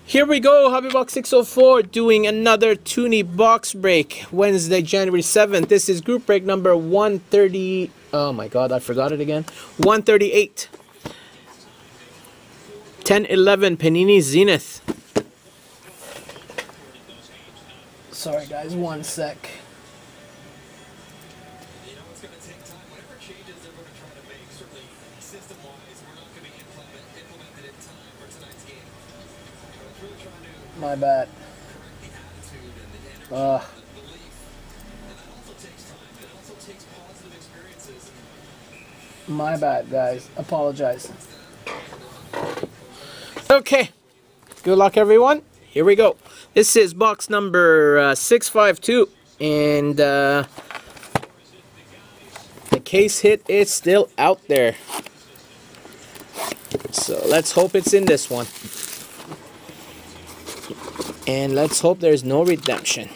Here we go, Hobbybox 604, doing another Toonie box break. Wednesday, January 7th. This is group break number 130. Oh my god, I forgot it again. 138. 10-11 Panini Zenith. Sorry guys, one sec. My bad. My bad, guys. Apologize. Okay. Good luck, everyone. Here we go. This is box number 652. And the case hit is still out there. So let's hope it's in this one. And let's hope there's no redemption.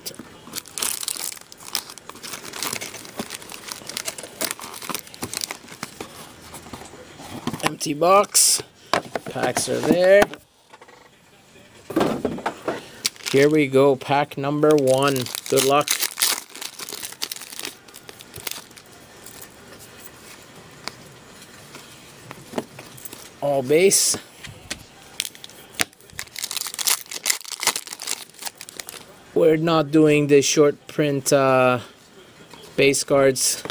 Empty box. Packs are there. Here we go. Pack number 1. Good luck. All base. We're not doing the short print base cards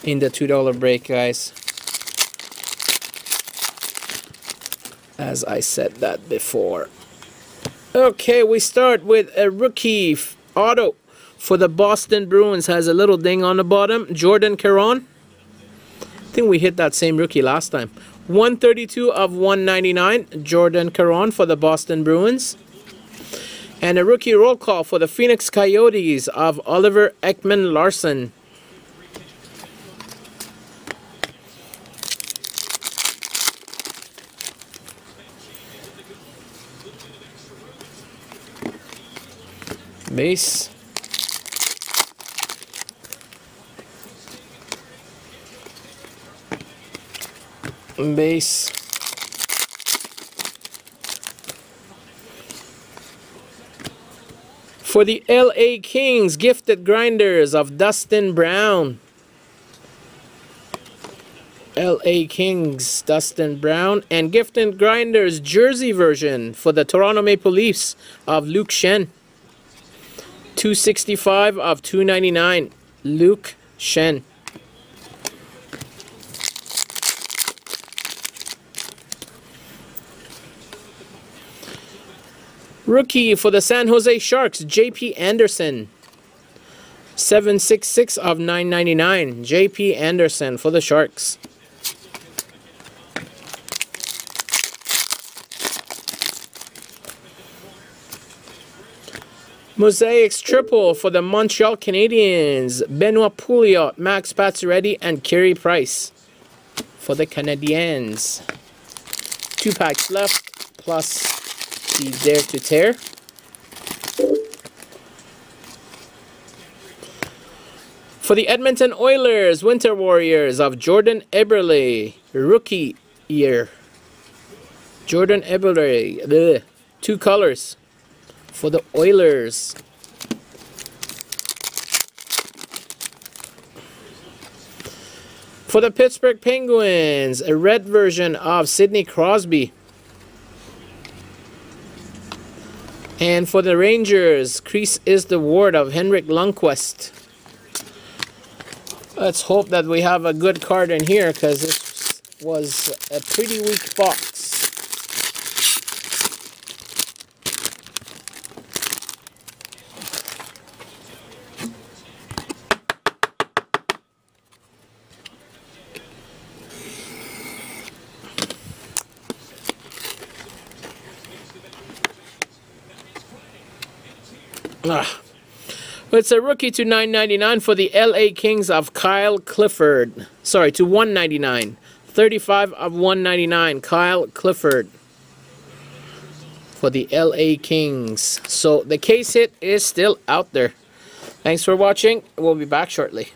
in the $2 break, guys. As I said that before. Okay, we start with a rookie auto for the Boston Bruins. Has a little ding on the bottom. Jordan Caron. I think we hit that same rookie last time. 132 of 199. Jordan Caron for the Boston Bruins. And a rookie roll call for the Phoenix Coyotes of Oliver Ekman-Larsson. Base. Base. For the LA Kings, gifted grinders of Dustin Brown. LA Kings, Dustin Brown. And gifted grinders jersey version for the Toronto Maple Leafs of Luke Schenn. 265 of 299. Luke Schenn. Rookie for the San Jose Sharks, J.P. Anderson. 766 of 999. J.P. Anderson for the Sharks. Mosaics triple for the Montreal Canadiens, Benoit Pouliot, Max Pacioretty, and Carey Price for the Canadiens. 2 packs left, plus the Dare to Tear. For the Edmonton Oilers, Winter Warriors of Jordan Eberle, rookie year. Jordan Eberle, 2 colors for the Oilers. For the Pittsburgh Penguins, a red version of Sidney Crosby. And for the Rangers, crease is the ward of Henrik Lundqvist. Let's hope that we have a good card in here, because this was a pretty weak box. It's a rookie to 999 for the LA Kings of Kyle Clifford. Sorry, to 199. 35 of 199. Kyle Clifford for the LA Kings. So the case hit is still out there. Thanks for watching. We'll be back shortly.